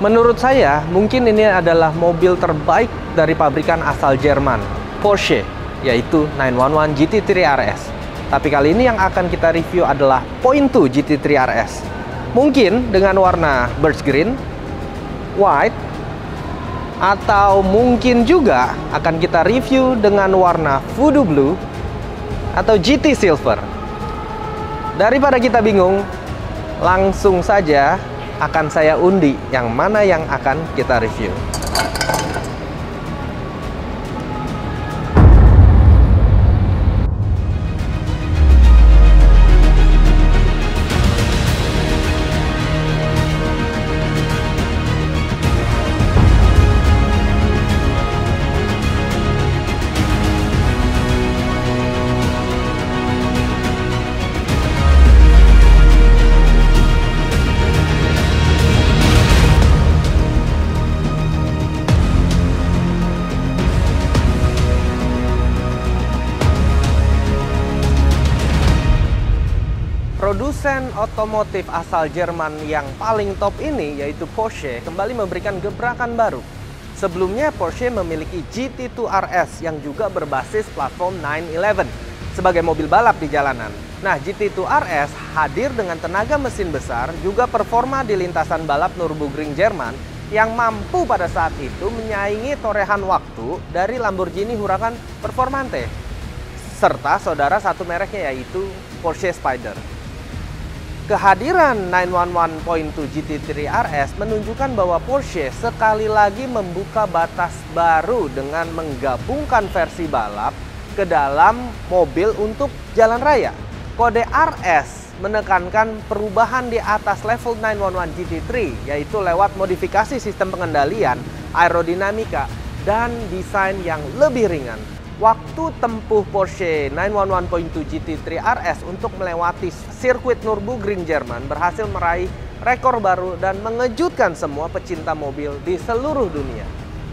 Menurut saya, mungkin ini adalah mobil terbaik dari pabrikan asal Jerman, Porsche, yaitu 911 GT3 RS. Tapi kali ini yang akan kita review adalah Point 2 GT3 RS. Mungkin dengan warna Birch Green, White, atau mungkin juga akan kita review dengan warna Voodoo Blue atau GT Silver. Daripada kita bingung, langsung saja akan saya undi yang mana yang akan kita review. Produsen otomotif asal Jerman yang paling top ini, yaitu Porsche, kembali memberikan gebrakan baru. Sebelumnya, Porsche memiliki GT2 RS yang juga berbasis platform 911 sebagai mobil balap di jalanan. Nah, GT2 RS hadir dengan tenaga mesin besar, juga performa di lintasan balap Nürburgring Jerman yang mampu pada saat itu menyaingi torehan waktu dari Lamborghini Huracan Performante, serta saudara satu mereknya yaitu Porsche Spyder. Kehadiran 911 Point 2 GT3 RS menunjukkan bahwa Porsche sekali lagi membuka batas baru dengan menggabungkan versi balap ke dalam mobil untuk jalan raya. Kode RS menekankan perubahan di atas level 911 GT3, yaitu lewat modifikasi sistem pengendalian, aerodinamika, dan desain yang lebih ringan. Waktu tempuh Porsche 911 Point 2 GT3 RS untuk melewati sirkuit Nürburgring Jerman berhasil meraih rekor baru dan mengejutkan semua pecinta mobil di seluruh dunia.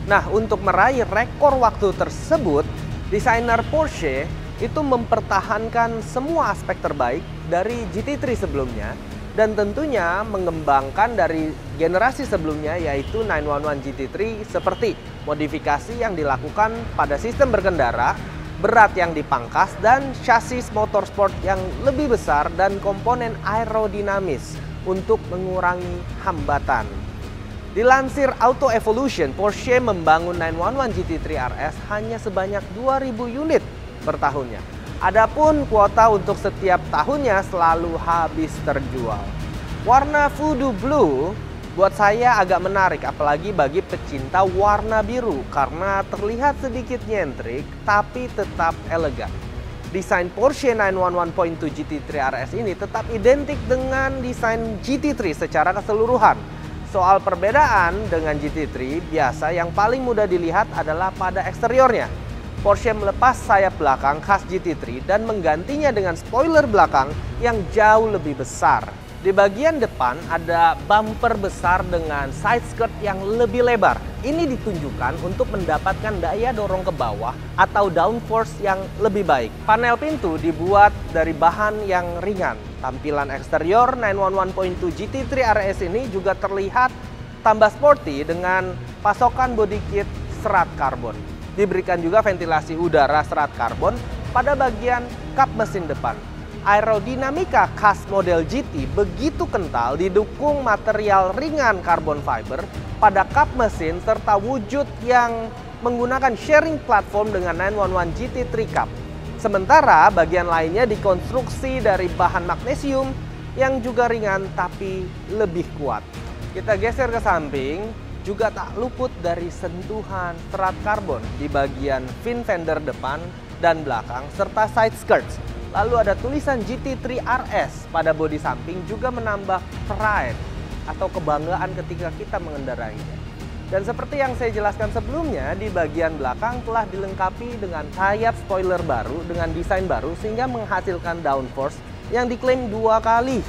Nah, untuk meraih rekor waktu tersebut, desainer Porsche itu mempertahankan semua aspek terbaik dari GT3 sebelumnya dan tentunya mengembangkan dari generasi sebelumnya, yaitu 911 GT3, seperti modifikasi yang dilakukan pada sistem berkendara, berat yang dipangkas, dan chassis motorsport yang lebih besar dan komponen aerodinamis untuk mengurangi hambatan. Dilansir Auto Evolution, Porsche membangun 911 GT3 RS hanya sebanyak 2.000 unit per tahunnya. Adapun kuota untuk setiap tahunnya selalu habis terjual. Warna Voodoo Blue buat saya agak menarik, apalagi bagi pecinta warna biru, karena terlihat sedikit nyentrik tapi tetap elegan. Desain Porsche 911 Point 2 GT3 RS ini tetap identik dengan desain GT3 secara keseluruhan. Soal perbedaan dengan GT3, biasa yang paling mudah dilihat adalah pada eksteriornya. Porsche melepas sayap belakang khas GT3 dan menggantinya dengan spoiler belakang yang jauh lebih besar. Di bagian depan ada bumper besar dengan side skirt yang lebih lebar. Ini ditunjukkan untuk mendapatkan daya dorong ke bawah atau downforce yang lebih baik. Panel pintu dibuat dari bahan yang ringan. Tampilan eksterior 911 Point 2 GT3 RS ini juga terlihat tambah sporty dengan pasokan body kit serat karbon. Diberikan juga ventilasi udara serat karbon pada bagian kap mesin depan. Aerodinamika khas model GT begitu kental, didukung material ringan carbon fiber pada kap mesin serta wujud yang menggunakan sharing platform dengan 911 GT3 Cup. Sementara bagian lainnya dikonstruksi dari bahan magnesium yang juga ringan tapi lebih kuat. Kita geser ke samping. Juga tak luput dari sentuhan serat karbon di bagian fin fender depan dan belakang serta side skirts. Lalu ada tulisan GT3 RS pada bodi samping juga menambah pride atau kebanggaan ketika kita mengendarainya. Dan seperti yang saya jelaskan sebelumnya, di bagian belakang telah dilengkapi dengan sayap spoiler baru dengan desain baru sehingga menghasilkan downforce yang diklaim 2 kali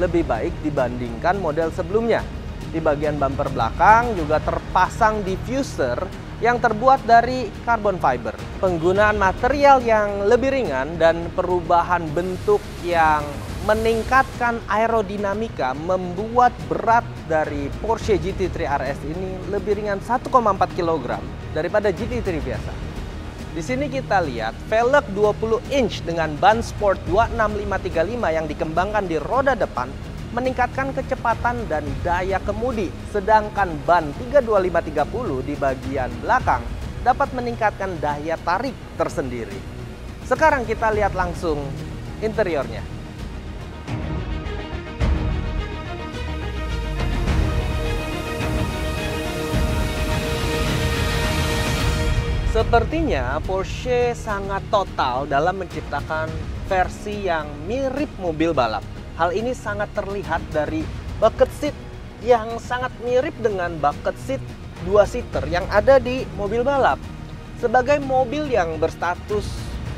lebih baik dibandingkan model sebelumnya. Di bagian bumper belakang juga terpasang diffuser yang terbuat dari carbon fiber. Penggunaan material yang lebih ringan dan perubahan bentuk yang meningkatkan aerodinamika membuat berat dari Porsche GT3 RS ini lebih ringan 1,4 kg daripada GT3 biasa. Di sini kita lihat velg 20 inch dengan ban sport 26535 yang dikembangkan di roda depan meningkatkan kecepatan dan daya kemudi, sedangkan ban 32530 di bagian belakang dapat meningkatkan daya tarik tersendiri. Sekarang kita lihat langsung interiornya. Sepertinya Porsche sangat total dalam menciptakan versi yang mirip mobil balap. Hal ini sangat terlihat dari bucket seat yang sangat mirip dengan bucket seat 2-seater yang ada di mobil balap. Sebagai mobil yang berstatus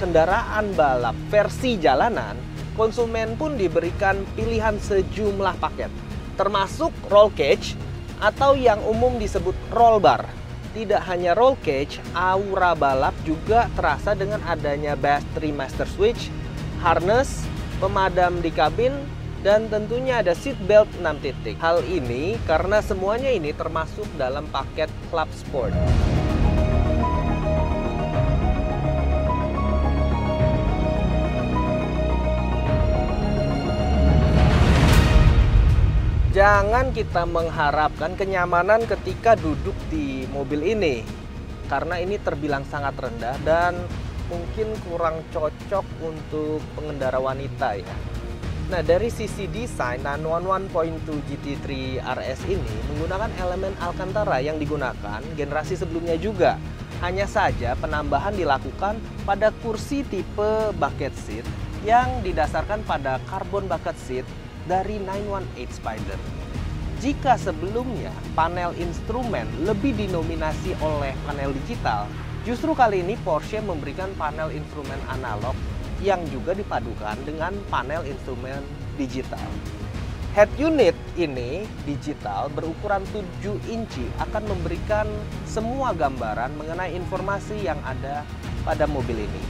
kendaraan balap versi jalanan, konsumen pun diberikan pilihan sejumlah paket, termasuk roll cage atau yang umum disebut roll bar. Tidak hanya roll cage, aura balap juga terasa dengan adanya battery master switch, harness, pemadam di kabin, dan tentunya ada seat belt 6 titik. Hal ini karena semuanya ini termasuk dalam paket Club Sport. Jangan kita mengharapkan kenyamanan ketika duduk di mobil ini, karena ini terbilang sangat rendah dan mungkin kurang cocok untuk pengendara wanita ya. Nah, dari sisi desain, 911.2 GT3 RS ini menggunakan elemen Alcantara yang digunakan generasi sebelumnya juga. Hanya saja penambahan dilakukan pada kursi tipe bucket seat yang didasarkan pada carbon bucket seat dari 918 Spider. Jika sebelumnya panel instrumen lebih dinominasi oleh panel digital, justru kali ini Porsche memberikan panel instrumen analog yang juga dipadukan dengan panel instrumen digital. Head unit ini digital berukuran 7 inci akan memberikan semua gambaran mengenai informasi yang ada pada mobil ini.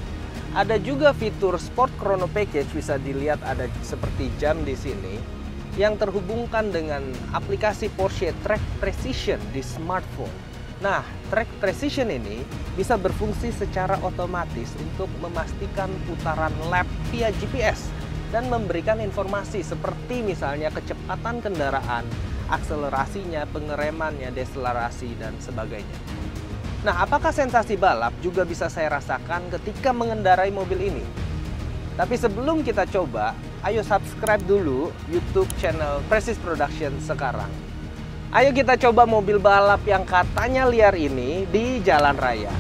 Ada juga fitur Sport Chrono Package, bisa dilihat ada seperti jam di sini yang terhubungkan dengan aplikasi Porsche Track Precision di smartphone. Nah, Track Precision ini bisa berfungsi secara otomatis untuk memastikan putaran lap via GPS dan memberikan informasi seperti misalnya kecepatan kendaraan, akselerasinya, pengeremannya, deselerasi, dan sebagainya. Nah, apakah sensasi balap juga bisa saya rasakan ketika mengendarai mobil ini? Tapi sebelum kita coba, ayo subscribe dulu YouTube channel Precis Production sekarang. Ayo kita coba mobil balap yang katanya liar ini di jalan raya.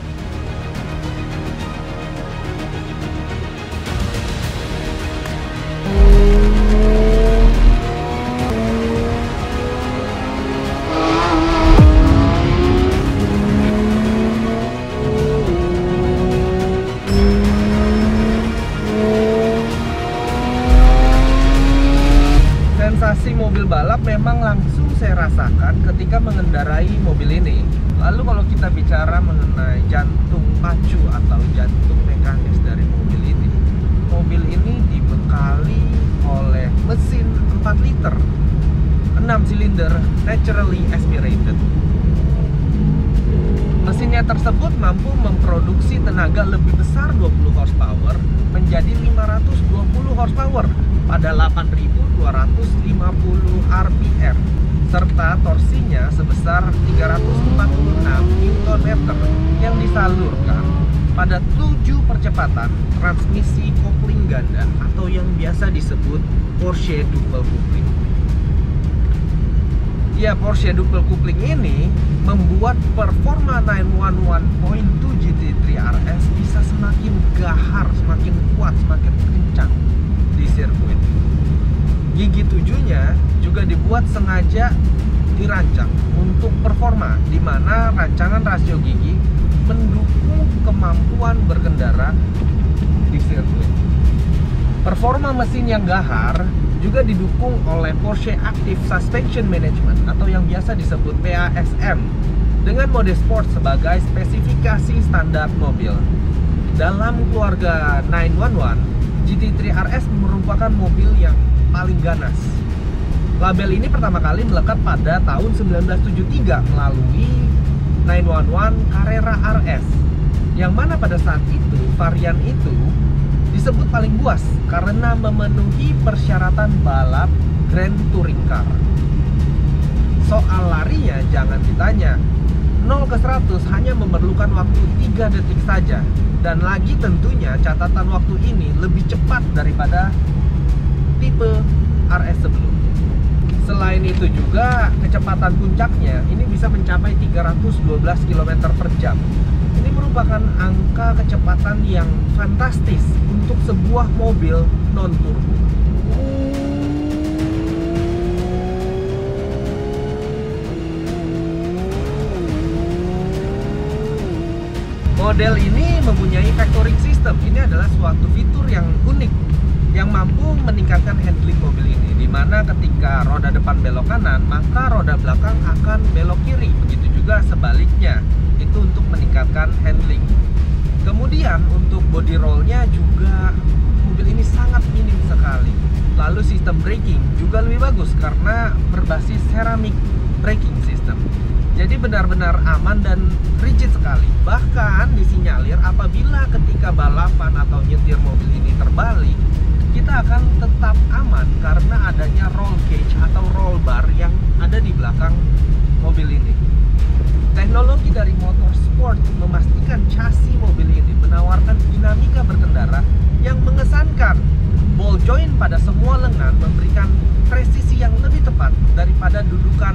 Sensasi mobil balap memang langsung saya rasakan ketika mengendarai mobil ini. Lalu kalau kita bicara mengenai jantung pacu atau jantung mekanis dari mobil ini dibekali oleh mesin 4 liter 6 silinder naturally aspirated. Mesinnya tersebut mampu memproduksi tenaga lebih besar 20 horsepower menjadi 520 horsepower pada 8.250 rpm serta torsinya sebesar 346 Nm yang disalurkan pada 7 percepatan transmisi kopling ganda atau yang biasa disebut Porsche dual coupling. Ya, Porsche dual coupling ini membuat performa 911.2 GT3 RS bisa semakin gahar, semakin kuat, semakin kencang di sirkuit. Gigi 7-nya juga dibuat sengaja dirancang untuk performa, di mana rancangan rasio gigi mendukung kemampuan berkendara di sirkuit. Performa mesin yang gahar juga didukung oleh Porsche Active Suspension Management atau yang biasa disebut PASM dengan mode sport sebagai spesifikasi standar mobil. Dalam keluarga 911, GT3 RS merupakan mobil yang paling ganas. Label ini pertama kali melekat pada tahun 1973 melalui 911 Carrera RS, yang mana pada saat itu varian itu disebut paling buas karena memenuhi persyaratan balap Grand Touring Car. Soal larinya jangan ditanya, 0 ke 100 hanya memerlukan waktu 3 detik saja. Dan lagi tentunya catatan waktu ini lebih cepat daripada tipe RS sebelumnya. Selain itu juga kecepatan puncaknya ini bisa mencapai 312 km per jam. Ini merupakan angka kecepatan yang fantastis untuk sebuah mobil non-turbo. Model ini mempunyai factoring system. Ini adalah suatu fitur yang unik yang mampu meningkatkan handling mobil ini, di mana ketika roda depan belok kanan, maka roda belakang akan belok kiri. Begitu juga sebaliknya, itu untuk meningkatkan handling. Kemudian untuk body rollnya juga mobil ini sangat minim sekali. Lalu sistem braking juga lebih bagus karena berbasis ceramic braking system. Jadi benar-benar aman dan rigid sekali. Bahkan disinyalir apabila ketika balapan atau nyetir mobil ini terbalik, kita akan tetap aman karena adanya roll cage atau roll bar yang ada di belakang mobil ini. Teknologi dari motorsport memastikan chassis mobil ini menawarkan dinamika berkendara yang mengesankan. Ball joint pada semua lengan memberikan presisi yang lebih tepat daripada dudukan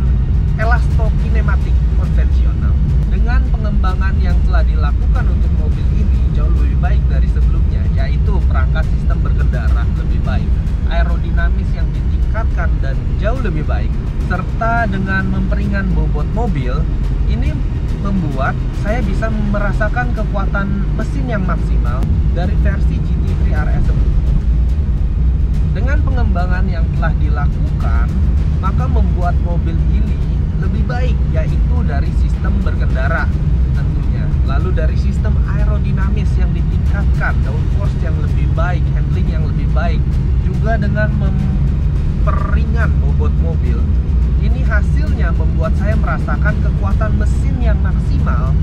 elastokinematik konvensional. Dengan pengembangan yang telah dilakukan untuk mobil ini jauh lebih baik dari sebelumnya, yaitu perangkat sistem berkendara lebih baik, aerodinamis yang ditingkatkan dan jauh lebih baik, serta dengan memperingan bobot mobil, ini membuat saya bisa merasakan kekuatan mesin yang maksimal dari versi GT3 RS sebelumnya. Dengan pengembangan yang telah dilakukan, maka membuat mobil ini lebih baik, yaitu dari sistem berkendara tentunya, lalu dari sistem aerodinamis yang ditingkatkan, downforce yang lebih baik, handling yang lebih baik, juga dengan memperingan bobot mobil. Ini hasilnya membuat saya merasakan kekuatan mesin yang maksimal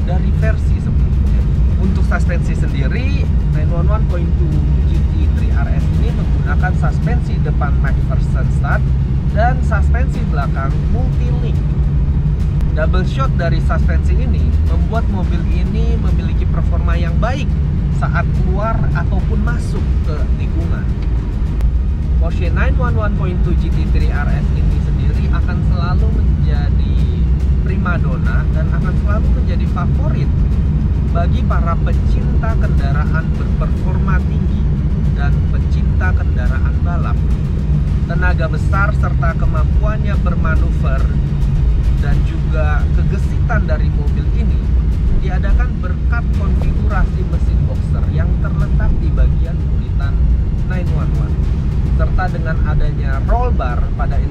dari versi sebelumnya. Untuk suspensi sendiri, 911.2 GT3 RS ini menggunakan suspensi depan McPherson stud dan suspensi belakang multi-link. Double shot dari suspensi ini membuat mobil ini memiliki performa yang baik saat keluar ataupun masuk ke tikungan. Porsche 911.2 GT3 RS ini sendiri akan selalu menjadi primadona dan akan selalu menjadi favorit bagi para pecinta kendaraan berperforma tinggi dan pecinta kendaraan balap. Tenaga besar serta kemampuannya bermanuver dan juga kegesitan dari mobil ini diadakan berkat konfigurasi mesin boxer yang terletak di bagian buritan 911, serta dengan adanya roll bar pada